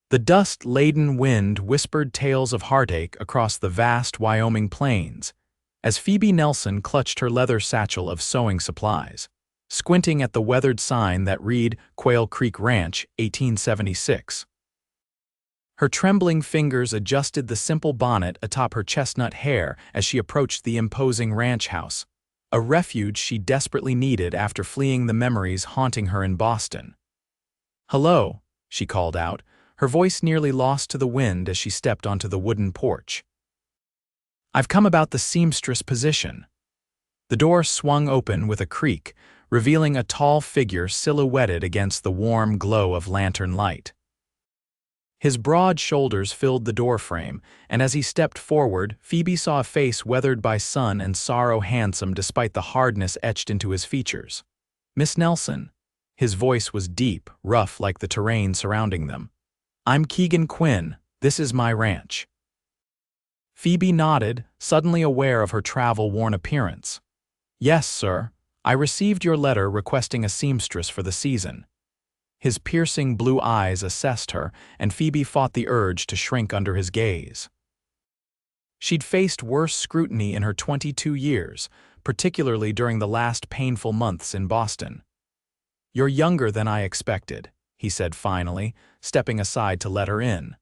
The dust-laden wind whispered tales of heartache across the vast Wyoming plains, as Phoebe Nelson clutched her leather satchel of sewing supplies, squinting at the weathered sign that read Quail Creek Ranch, 1876. Her trembling fingers adjusted the simple bonnet atop her chestnut hair as she approached the imposing ranch house, a refuge she desperately needed after fleeing the memories haunting her in Boston. "Hello," she called out, her voice nearly lost to the wind as she stepped onto the wooden porch. "I've come about the seamstress position." The door swung open with a creak, revealing a tall figure silhouetted against the warm glow of lantern light. His broad shoulders filled the doorframe, and as he stepped forward, Phoebe saw a face weathered by sun and sorrow, handsome despite the hardness etched into his features. "Miss Nelson." His voice was deep, rough like the terrain surrounding them. "I'm Keegan Quinn. This is my ranch." Phoebe nodded, suddenly aware of her travel-worn appearance. "Yes, sir. I received your letter requesting a seamstress for the season." His piercing blue eyes assessed her, and Phoebe fought the urge to shrink under his gaze. She'd faced worse scrutiny in her 22 years, particularly during the last painful months in Boston. "You're younger than I expected," he said finally, stepping aside to let her in.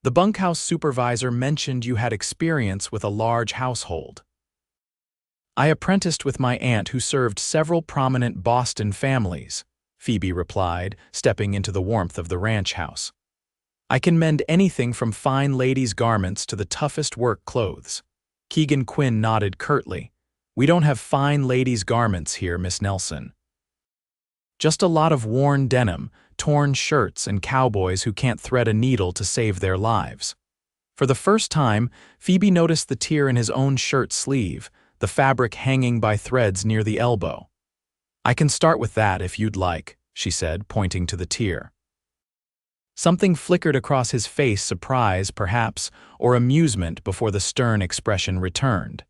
"The bunkhouse supervisor mentioned you had experience with a large household." "I apprenticed with my aunt who served several prominent Boston families," Phoebe replied, stepping into the warmth of the ranch house. "I can mend anything from fine ladies' garments to the toughest work clothes." Keegan Quinn nodded curtly. "We don't have fine ladies' garments here, Miss Nelson. Just a lot of worn denim, torn shirts, and cowboys who can't thread a needle to save their lives." For the first time, Phoebe noticed the tear in his own shirt sleeve, the fabric hanging by threads near the elbow. "I can start with that if you'd like," she said, pointing to the tear. Something flickered across his face, surprise, perhaps, or amusement before the stern expression returned.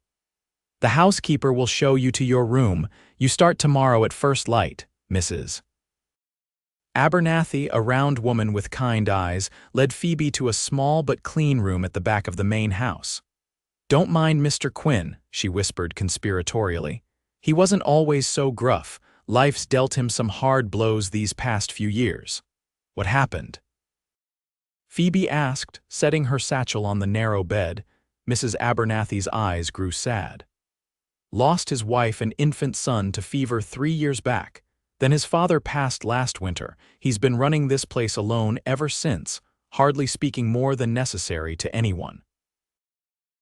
"The housekeeper will show you to your room. You start tomorrow at first light, Mrs. Abernathy, a round woman with kind eyes, led Phoebe to a small but clean room at the back of the main house. "Don't mind Mr. Quinn," she whispered conspiratorially. "He wasn't always so gruff. Life's dealt him some hard blows these past few years." "What happened?" Phoebe asked, setting her satchel on the narrow bed. Mrs. Abernathy's eyes grew sad. "Lost his wife and infant son to fever 3 years back. Then his father passed last winter. He's been running this place alone ever since, hardly speaking more than necessary to anyone."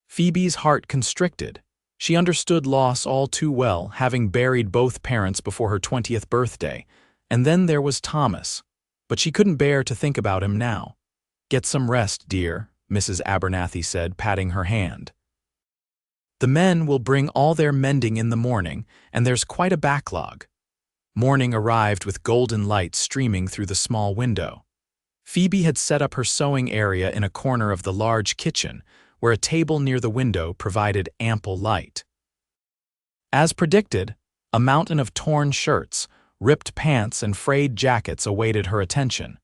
Phoebe's heart constricted. She understood loss all too well, having buried both parents before her 20th birthday. And then there was Thomas. But she couldn't bear to think about him now. "Get some rest, dear," Mrs. Abernathy said, patting her hand. "The men will bring all their mending in the morning, and there's quite a backlog." Morning arrived with golden light streaming through the small window. Phoebe had set up her sewing area in a corner of the large kitchen, where a table near the window provided ample light. As predicted, a mountain of torn shirts, ripped pants, and frayed jackets awaited her attention.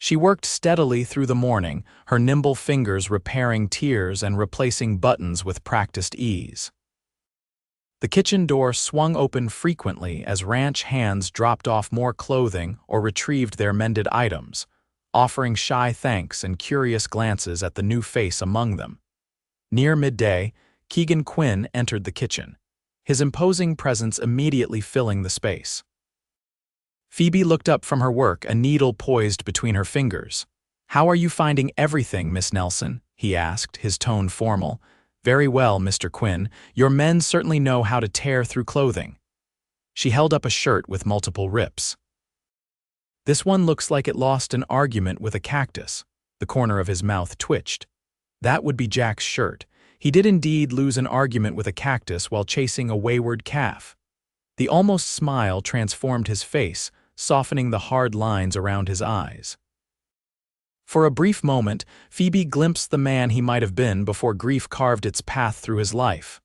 She worked steadily through the morning, her nimble fingers repairing tears and replacing buttons with practiced ease. The kitchen door swung open frequently as ranch hands dropped off more clothing or retrieved their mended items, offering shy thanks and curious glances at the new face among them. Near midday, Keegan Quinn entered the kitchen, his imposing presence immediately filling the space. Phoebe looked up from her work, a needle poised between her fingers. "How are you finding everything, Miss Nelson?" he asked, his tone formal. "Very well, Mr. Quinn. Your men certainly know how to tear through clothing." She held up a shirt with multiple rips. "This one looks like it lost an argument with a cactus." The corner of his mouth twitched. That would be Jack's shirt. He did indeed lose an argument with a cactus while chasing a wayward calf. The almost smile transformed his face, softening the hard lines around his eyes. For a brief moment, Phoebe glimpsed the man he might have been before grief carved its path through his life.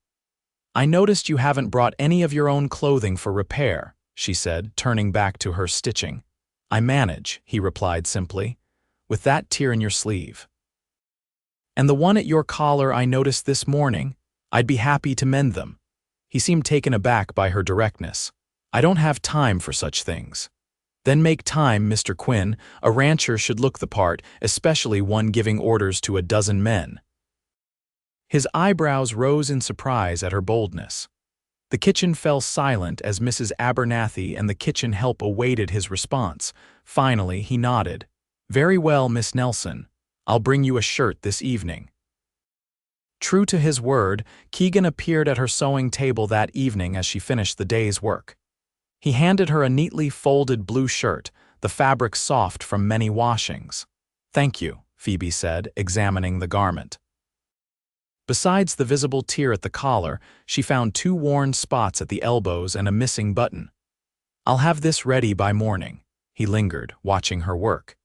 "I noticed you haven't brought any of your own clothing for repair," she said, turning back to her stitching. "I manage," he replied simply. with that tear in your sleeve. And the one at your collar I noticed this morning, I'd be happy to mend them. He seemed taken aback by her directness. I don't have time for such things. Then make time, Mr. Quinn. A rancher should look the part, especially one giving orders to a dozen men. His eyebrows rose in surprise at her boldness. The kitchen fell silent as Mrs. Abernathy and the kitchen help awaited his response. Finally, he nodded. Very well, Miss Nelson. I'll bring you a shirt this evening. True to his word, Keegan appeared at her sewing table that evening as she finished the day's work. He handed her a neatly folded blue shirt, the fabric soft from many washings. Thank you, Phoebe said, examining the garment. Besides the visible tear at the collar, she found 2 worn spots at the elbows and a missing button. I'll have this ready by morning. He lingered, watching her work.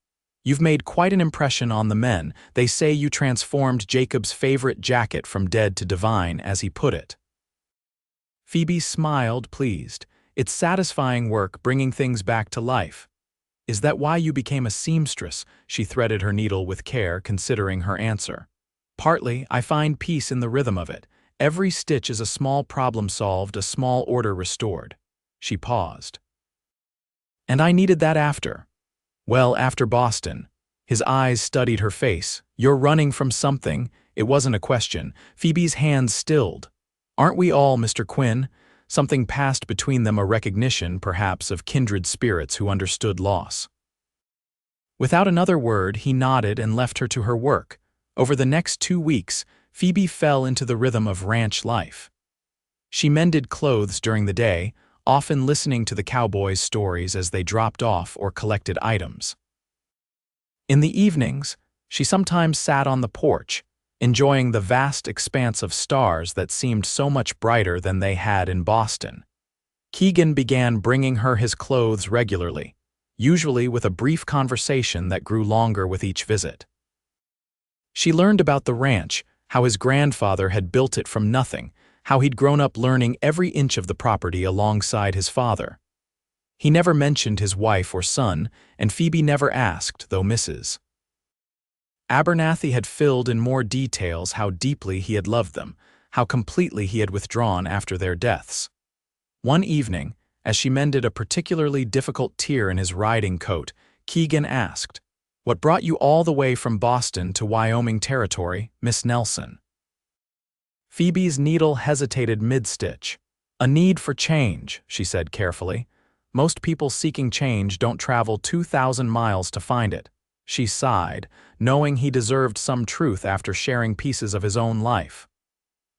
You've made quite an impression on the men. They say you transformed Jacob's favorite jacket from dead to divine, as he put it. Phoebe smiled, pleased. It's satisfying work bringing things back to life. Is that why you became a seamstress? She threaded her needle with care, considering her answer. Partly, I find peace in the rhythm of it. Every stitch is a small problem solved, a small order restored. She paused. And I needed that after. Well, after Boston. His eyes studied her face. You're running from something. It wasn't a question. Phoebe's hands stilled. Aren't we all, Mr. Quinn? Something passed between them, a recognition, perhaps, of kindred spirits who understood loss. Without another word, he nodded and left her to her work. Over the next 2 weeks, Phoebe fell into the rhythm of ranch life. She mended clothes during the day, often listening to the Cowboys' stories as they dropped off or collected items. In the evenings, she sometimes sat on the porch, enjoying the vast expanse of stars that seemed so much brighter than they had in Boston. Keegan began bringing her his clothes regularly, usually with a brief conversation that grew longer with each visit. She learned about the ranch, how his grandfather had built it from nothing, how he'd grown up learning every inch of the property alongside his father. He never mentioned his wife or son, and Phoebe never asked, though Mrs. Abernathy had filled in more details how deeply he had loved them, how completely he had withdrawn after their deaths. One evening, as she mended a particularly difficult tear in his riding coat, Keegan asked, "What brought you all the way from Boston to Wyoming Territory, Miss Nelson?" Phoebe's needle hesitated mid-stitch. "A need for change," she said carefully. "Most people seeking change don't travel 2,000 miles to find it." She sighed, knowing he deserved some truth after sharing pieces of his own life.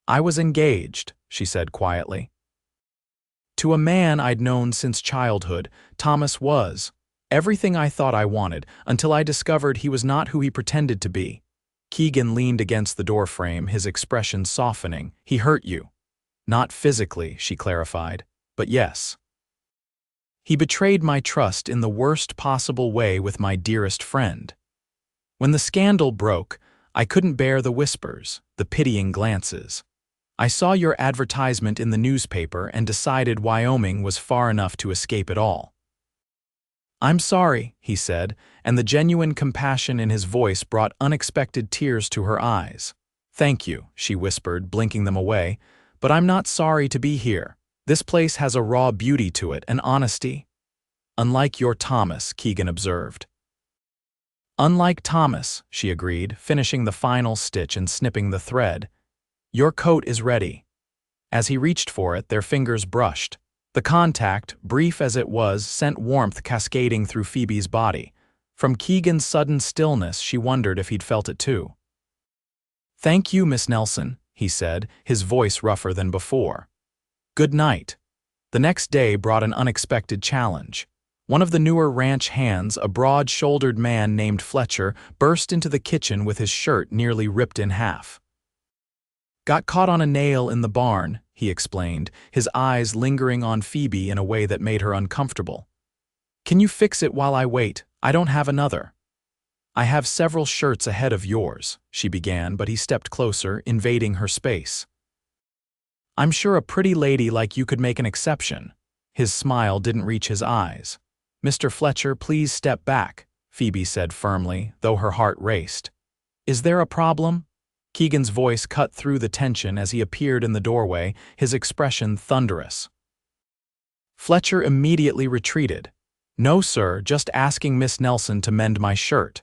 "I was engaged," she said quietly. "To a man I'd known since childhood. Thomas was everything I thought I wanted, until I discovered he was not who he pretended to be." Keegan leaned against the doorframe, his expression softening. "He hurt you." "Not physically," she clarified, "but yes. He betrayed my trust in the worst possible way with my dearest friend. When the scandal broke, I couldn't bear the whispers, the pitying glances. I saw your advertisement in the newspaper and decided Wyoming was far enough to escape it all." "I'm sorry," he said, and the genuine compassion in his voice brought unexpected tears to her eyes. "Thank you," she whispered, blinking them away, "but I'm not sorry to be here. This place has a raw beauty to it, an honesty." "Unlike your Thomas," Keegan observed. "Unlike Thomas," she agreed, finishing the final stitch and snipping the thread. "Your coat is ready." As he reached for it, their fingers brushed. The contact, brief as it was, sent warmth cascading through Phoebe's body. From Keegan's sudden stillness, she wondered if he'd felt it too. "Thank you, Miss Nelson," he said, his voice rougher than before. "Good night." The next day brought an unexpected challenge. One of the newer ranch hands, a broad-shouldered man named Fletcher, burst into the kitchen with his shirt nearly ripped in half. "Got caught on a nail in the barn," he explained, his eyes lingering on Phoebe in a way that made her uncomfortable. "Can you fix it while I wait? I don't have another." "I have several shirts ahead of yours," she began, but he stepped closer, invading her space. "I'm sure a pretty lady like you could make an exception." His smile didn't reach his eyes. "Mr. Fletcher, please step back." Phoebe said firmly, though her heart raced. "Is there a problem?" Keegan's voice cut through the tension as he appeared in the doorway, his expression thunderous. Fletcher immediately retreated. "No, sir, just asking Miss Nelson to mend my shirt."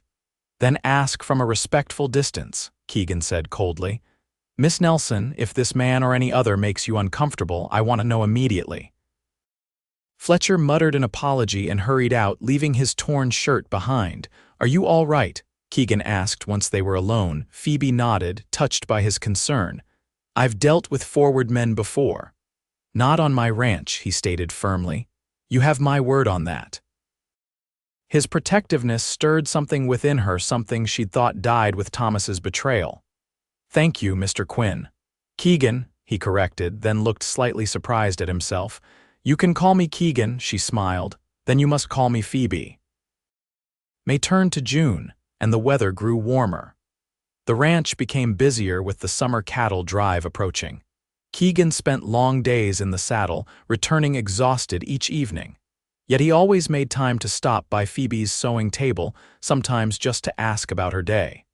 "Then ask from a respectful distance," Keegan said coldly. "Miss Nelson, if this man or any other makes you uncomfortable, I want to know immediately." Fletcher muttered an apology and hurried out, leaving his torn shirt behind. "Are you all right?" Keegan asked once they were alone. Phoebe nodded, touched by his concern. "I've dealt with forward men before." "Not on my ranch," he stated firmly. "You have my word on that." His protectiveness stirred something within her, something she'd thought died with Thomas's betrayal. "Thank you, Mr. Quinn." "Keegan," he corrected, then looked slightly surprised at himself. "You can call me Keegan," she smiled. "Then you must call me Phoebe." May turned to June, and the weather grew warmer. The ranch became busier with the summer cattle drive approaching. Keegan spent long days in the saddle, returning exhausted each evening. Yet he always made time to stop by Phoebe's sewing table, sometimes just to ask about her day.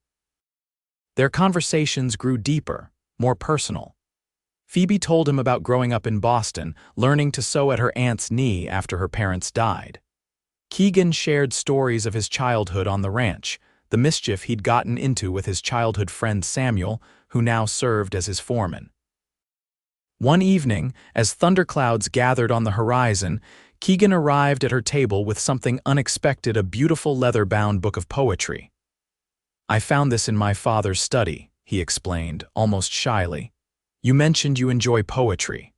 Their conversations grew deeper, more personal. Phoebe told him about growing up in Boston, learning to sew at her aunt's knee after her parents died. Keegan shared stories of his childhood on the ranch, the mischief he'd gotten into with his childhood friend Samuel, who now served as his foreman. One evening, as thunderclouds gathered on the horizon, Keegan arrived at her table with something unexpected, a beautiful leather-bound book of poetry. "I found this in my father's study," he explained, almost shyly. "You mentioned you enjoy poetry."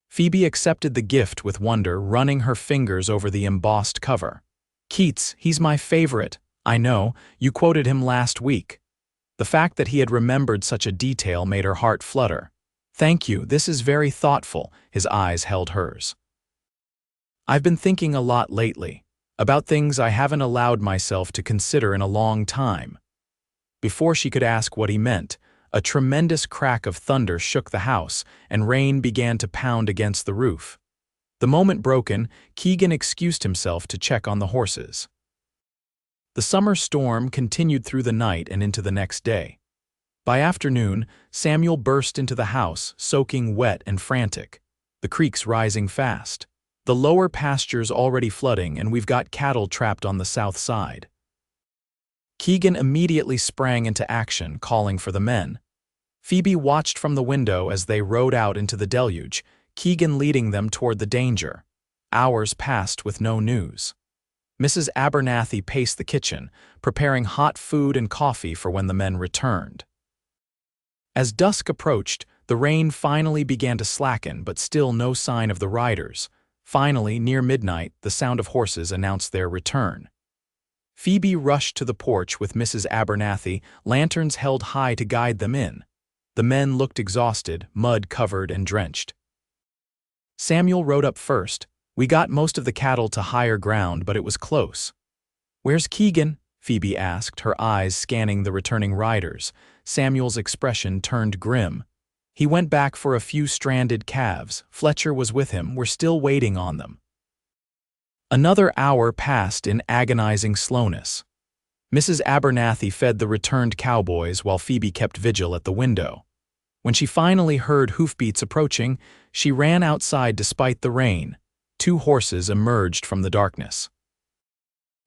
Phoebe accepted the gift with wonder, running her fingers over the embossed cover. "Keats, he's my favorite. I know, you quoted him last week." The fact that he had remembered such a detail made her heart flutter. "Thank you, this is very thoughtful," his eyes held hers. "I've been thinking a lot lately, about things I haven't allowed myself to consider in a long time." Before she could ask what he meant, a tremendous crack of thunder shook the house, and rain began to pound against the roof. The moment broken, Keegan excused himself to check on the horses. The summer storm continued through the night and into the next day. By afternoon, Samuel burst into the house, soaking wet and frantic. "The creek's rising fast. The lower pasture's already flooding, and we've got cattle trapped on the south side." Keegan immediately sprang into action, calling for the men. Phoebe watched from the window as they rode out into the deluge, Keegan leading them toward the danger. Hours passed with no news. Mrs. Abernathy paced the kitchen, preparing hot food and coffee for when the men returned. As dusk approached, the rain finally began to slacken, but still no sign of the riders. Finally, near midnight, the sound of horses announced their return. Phoebe rushed to the porch with Mrs. Abernathy, lanterns held high to guide them in. The men looked exhausted, mud-covered and drenched. Samuel rode up first. "We got most of the cattle to higher ground, but it was close." "Where's Keegan?" Phoebe asked, her eyes scanning the returning riders. Samuel's expression turned grim. "He went back for a few stranded calves. Fletcher was with him. We're still waiting on them." Another hour passed in agonizing slowness. Mrs. Abernathy fed the returned cowboys while Phoebe kept vigil at the window. When she finally heard hoofbeats approaching, she ran outside despite the rain. 2 horses emerged from the darkness.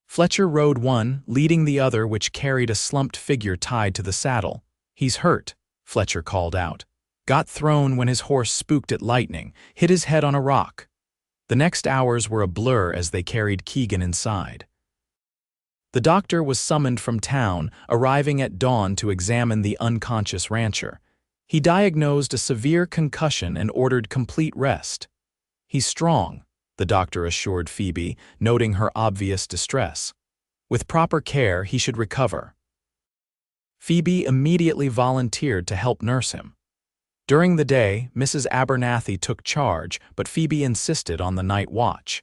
Fletcher rode one, leading the other, which carried a slumped figure tied to the saddle. "He's hurt," Fletcher called out. "Got thrown when his horse spooked at lightning, hit his head on a rock." The next hours were a blur as they carried Keegan inside. The doctor was summoned from town, arriving at dawn to examine the unconscious rancher. He diagnosed a severe concussion and ordered complete rest. "He's strong," the doctor assured Phoebe, noting her obvious distress. "With proper care, he should recover." Phoebe immediately volunteered to help nurse him. During the day, Mrs. Abernathy took charge, but Phoebe insisted on the night watch.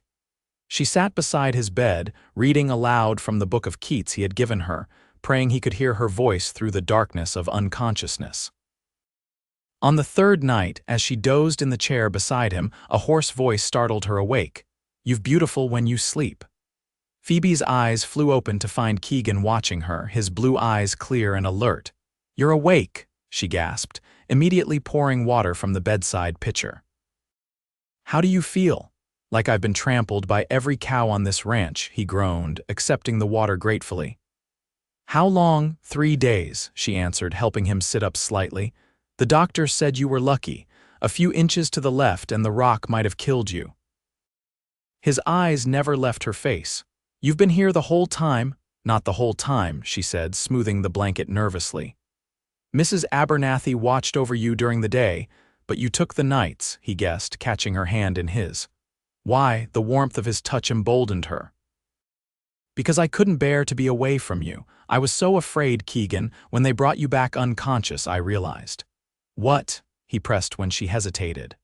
She sat beside his bed, reading aloud from the book of Keats he had given her, praying he could hear her voice through the darkness of unconsciousness. On the third night, as she dozed in the chair beside him, a hoarse voice startled her awake. "You're beautiful when you sleep." Phoebe's eyes flew open to find Keegan watching her, his blue eyes clear and alert. "You're awake," she gasped, immediately pouring water from the bedside pitcher. "How do you feel?" "Like I've been trampled by every cow on this ranch," he groaned, accepting the water gratefully. "How long?" "3 days," she answered, helping him sit up slightly. "The doctor said you were lucky. A few inches to the left and the rock might have killed you." His eyes never left her face. "You've been here the whole time?" "Not the whole time," she said, smoothing the blanket nervously. "Mrs. Abernathy watched over you during the day, but you took the nights," he guessed, catching her hand in his. Why? The warmth of his touch emboldened her. "Because I couldn't bear to be away from you. I was so afraid, Keegan. When they brought you back unconscious, I realized." "What?" he pressed when she hesitated.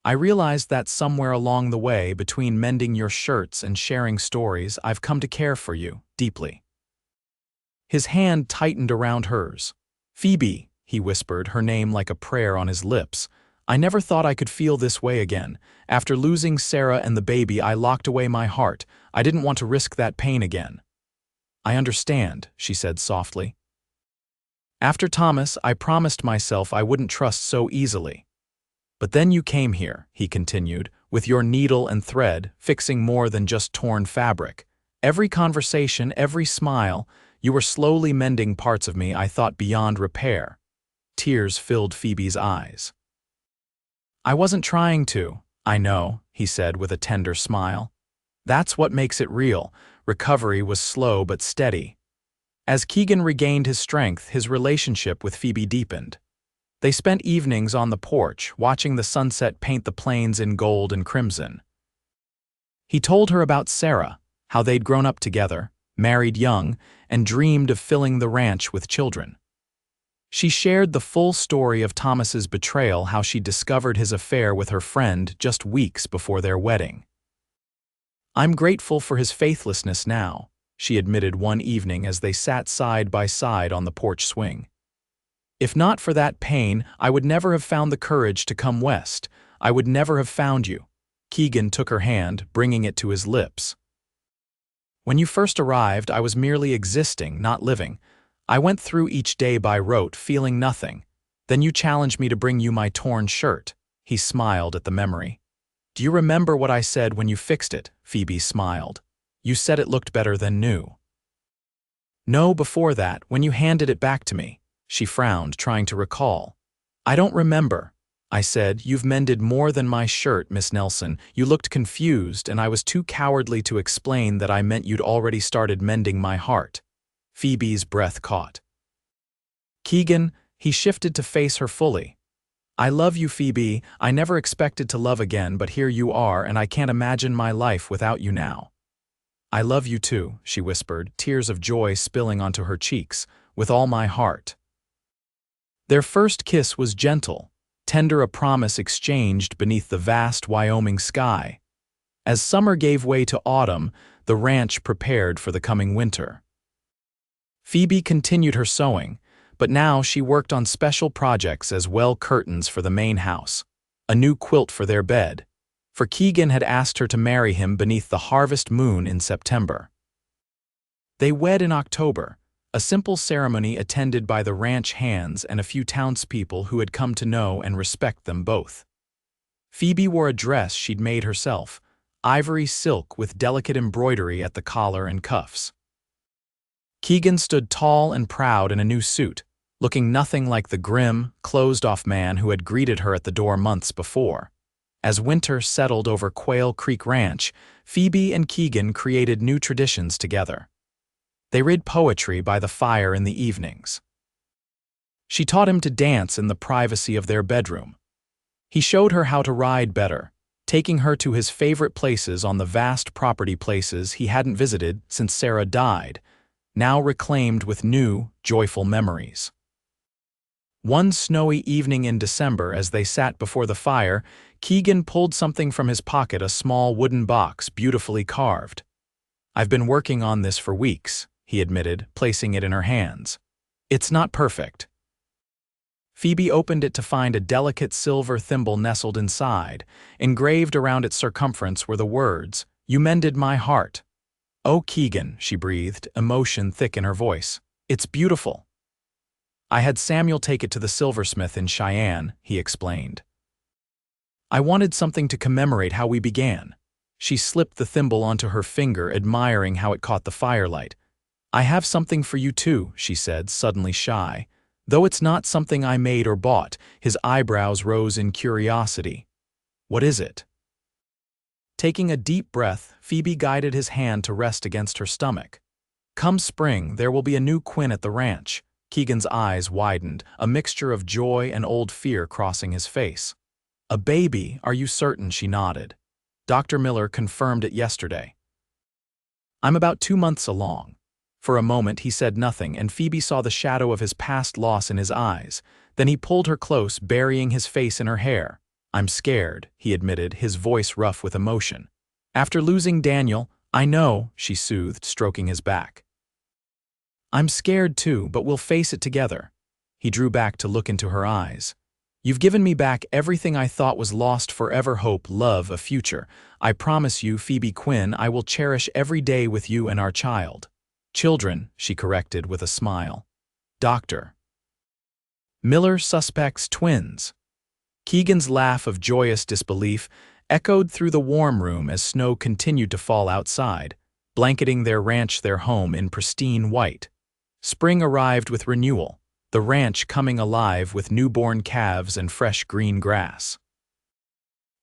"I realized that somewhere along the way, between mending your shirts and sharing stories, I've come to care for you, deeply." His hand tightened around hers. "Phoebe," he whispered, her name like a prayer on his lips. "I never thought I could feel this way again. After losing Sarah and the baby, I locked away my heart. I didn't want to risk that pain again." "I understand," she said softly. "After Thomas, I promised myself I wouldn't trust so easily. But then you came here," he continued, "with your needle and thread, fixing more than just torn fabric. Every conversation, every smile, you were slowly mending parts of me I thought beyond repair." Tears filled Phoebe's eyes. "I wasn't trying to." "I know," he said with a tender smile. "That's what makes it real." Recovery was slow but steady. As Keegan regained his strength, his relationship with Phoebe deepened. They spent evenings on the porch, watching the sunset paint the plains in gold and crimson. He told her about Sarah, how they'd grown up together, married young, and dreamed of filling the ranch with children. She shared the full story of Thomas's betrayal, how she discovered his affair with her friend just weeks before their wedding. "I'm grateful for his faithlessness now," she admitted one evening as they sat side by side on the porch swing. "If not for that pain, I would never have found the courage to come west. I would never have found you." Keegan took her hand, bringing it to his lips. "When you first arrived, I was merely existing, not living. I went through each day by rote, feeling nothing. Then you challenged me to bring you my torn shirt." He smiled at the memory. "Do you remember what I said when you fixed it?" Phoebe smiled. "You said it looked better than new." "No, before that, when you handed it back to me." She frowned, trying to recall. "I don't remember." "I said, 'You've mended more than my shirt, Miss Nelson.' You looked confused, and I was too cowardly to explain that I meant you'd already started mending my heart." Phoebe's breath caught. "Keegan," he shifted to face her fully. "I love you, Phoebe. I never expected to love again, but here you are, and I can't imagine my life without you now." "I love you too," she whispered, tears of joy spilling onto her cheeks, "with all my heart." Their first kiss was gentle, tender, a promise exchanged beneath the vast Wyoming sky. As summer gave way to autumn, the ranch prepared for the coming winter. Phoebe continued her sewing, but now she worked on special projects as well: curtains for the main house, a new quilt for their bed, for Keegan had asked her to marry him beneath the harvest moon in September. They wed in October, a simple ceremony attended by the ranch hands and a few townspeople who had come to know and respect them both. Phoebe wore a dress she'd made herself, ivory silk with delicate embroidery at the collar and cuffs. Keegan stood tall and proud in a new suit, looking nothing like the grim, closed-off man who had greeted her at the door months before. As winter settled over Quail Creek Ranch, Phoebe and Keegan created new traditions together. They read poetry by the fire in the evenings. She taught him to dance in the privacy of their bedroom. He showed her how to ride better, taking her to his favorite places on the vast property, places he hadn't visited since Sarah died, now reclaimed with new, joyful memories. One snowy evening in December, as they sat before the fire, Keegan pulled something from his pocket, a small wooden box beautifully carved. "I've been working on this for weeks," he admitted, placing it in her hands. "It's not perfect." Phoebe opened it to find a delicate silver thimble nestled inside. Engraved around its circumference were the words, "You mended my heart." "Oh, Keegan," she breathed, emotion thick in her voice. "It's beautiful." "I had Samuel take it to the silversmith in Cheyenne," he explained. "I wanted something to commemorate how we began." She slipped the thimble onto her finger, admiring how it caught the firelight. "I have something for you too," she said, suddenly shy. "Though it's not something I made or bought." His eyebrows rose in curiosity. "What is it?" Taking a deep breath, Phoebe guided his hand to rest against her stomach. "Come spring, there will be a new Quinn at the ranch." Keegan's eyes widened, a mixture of joy and old fear crossing his face. "A baby, are you certain?" She nodded. "Dr. Miller confirmed it yesterday." "I'm about 2 months along." For a moment he said nothing, and Phoebe saw the shadow of his past loss in his eyes. Then he pulled her close, burying his face in her hair. "I'm scared," he admitted, his voice rough with emotion. "After losing Daniel." "I know," she soothed, stroking his back. "I'm scared too, but we'll face it together." He drew back to look into her eyes. "You've given me back everything I thought was lost forever: hope, love, a future. I promise you, Phoebe Quinn, I will cherish every day with you and our child." "Children," she corrected with a smile. "Dr. Miller suspects twins." Keegan's laugh of joyous disbelief echoed through the warm room as snow continued to fall outside, blanketing their ranch, their home, in pristine white. Spring arrived with renewal, the ranch coming alive with newborn calves and fresh green grass.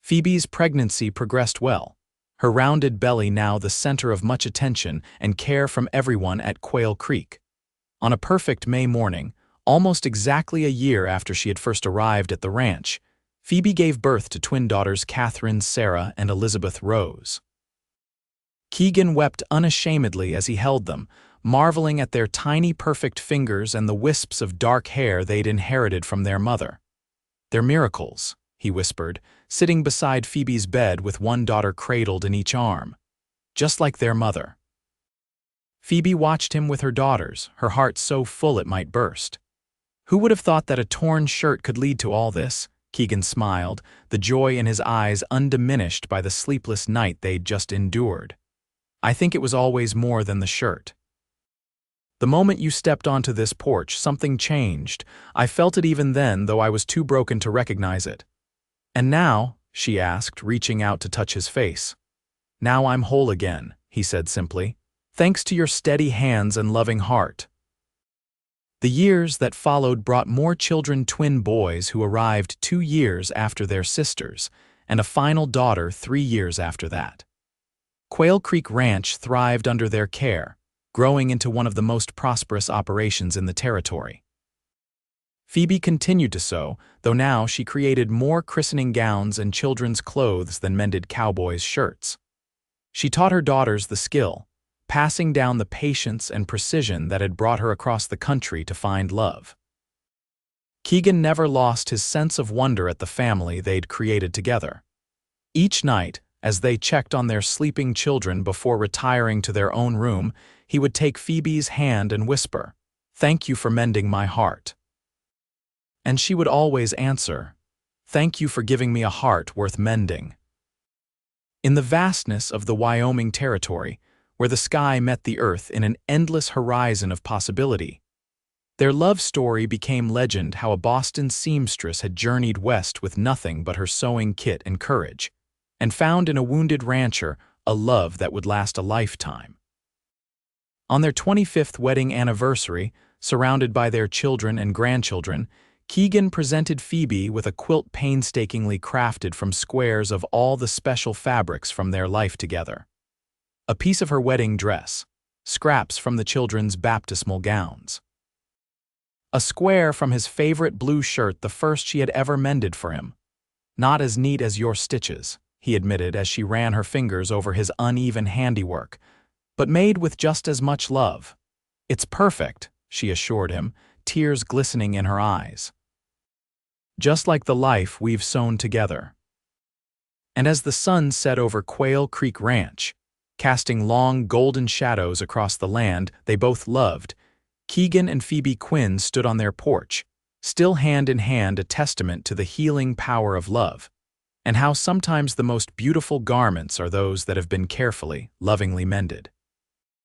Phoebe's pregnancy progressed well, her rounded belly now the center of much attention and care from everyone at Quail Creek. On a perfect May morning, almost exactly a year after she had first arrived at the ranch, Phoebe gave birth to twin daughters Catherine, Sarah, and Elizabeth Rose. Keegan wept unashamedly as he held them, marveling at their tiny perfect fingers and the wisps of dark hair they'd inherited from their mother. "They're miracles," he whispered, sitting beside Phoebe's bed with one daughter cradled in each arm. "Just like their mother." Phoebe watched him with her daughters, her heart so full it might burst. "Who would have thought that a torn shirt could lead to all this?" Keegan smiled, the joy in his eyes undiminished by the sleepless night they'd just endured. "I think it was always more than the shirt. The moment you stepped onto this porch, something changed. I felt it even then, though I was too broken to recognize it." "And now?" she asked, reaching out to touch his face. "Now I'm whole again," he said simply, "thanks to your steady hands and loving heart." The years that followed brought more children, twin boys who arrived 2 years after their sisters, and a final daughter 3 years after that. Quail Creek Ranch thrived under their care, growing into one of the most prosperous operations in the territory. Phoebe continued to sew, though now she created more christening gowns and children's clothes than mended cowboys' shirts. She taught her daughters the skill, passing down the patience and precision that had brought her across the country to find love. Keegan never lost his sense of wonder at the family they'd created together. Each night, as they checked on their sleeping children before retiring to their own room, he would take Phoebe's hand and whisper, "Thank you for mending my heart." And she would always answer, "Thank you for giving me a heart worth mending." In the vastness of the Wyoming Territory, where the sky met the earth in an endless horizon of possibility, their love story became legend. How a Boston seamstress had journeyed west with nothing but her sewing kit and courage, and found in a wounded rancher a love that would last a lifetime. On their 25th wedding anniversary, surrounded by their children and grandchildren, Keegan presented Phoebe with a quilt painstakingly crafted from squares of all the special fabrics from their life together. A piece of her wedding dress, scraps from the children's baptismal gowns. A square from his favorite blue shirt, the first she had ever mended for him. "Not as neat as your stitches," he admitted as she ran her fingers over his uneven handiwork, "but made with just as much love." "It's perfect," she assured him, tears glistening in her eyes. "Just like the life we've sewn together." And as the sun set over Quail Creek Ranch, casting long golden shadows across the land they both loved, Keegan and Phoebe Quinn stood on their porch, still hand in hand, a testament to the healing power of love, and how sometimes the most beautiful garments are those that have been carefully, lovingly mended.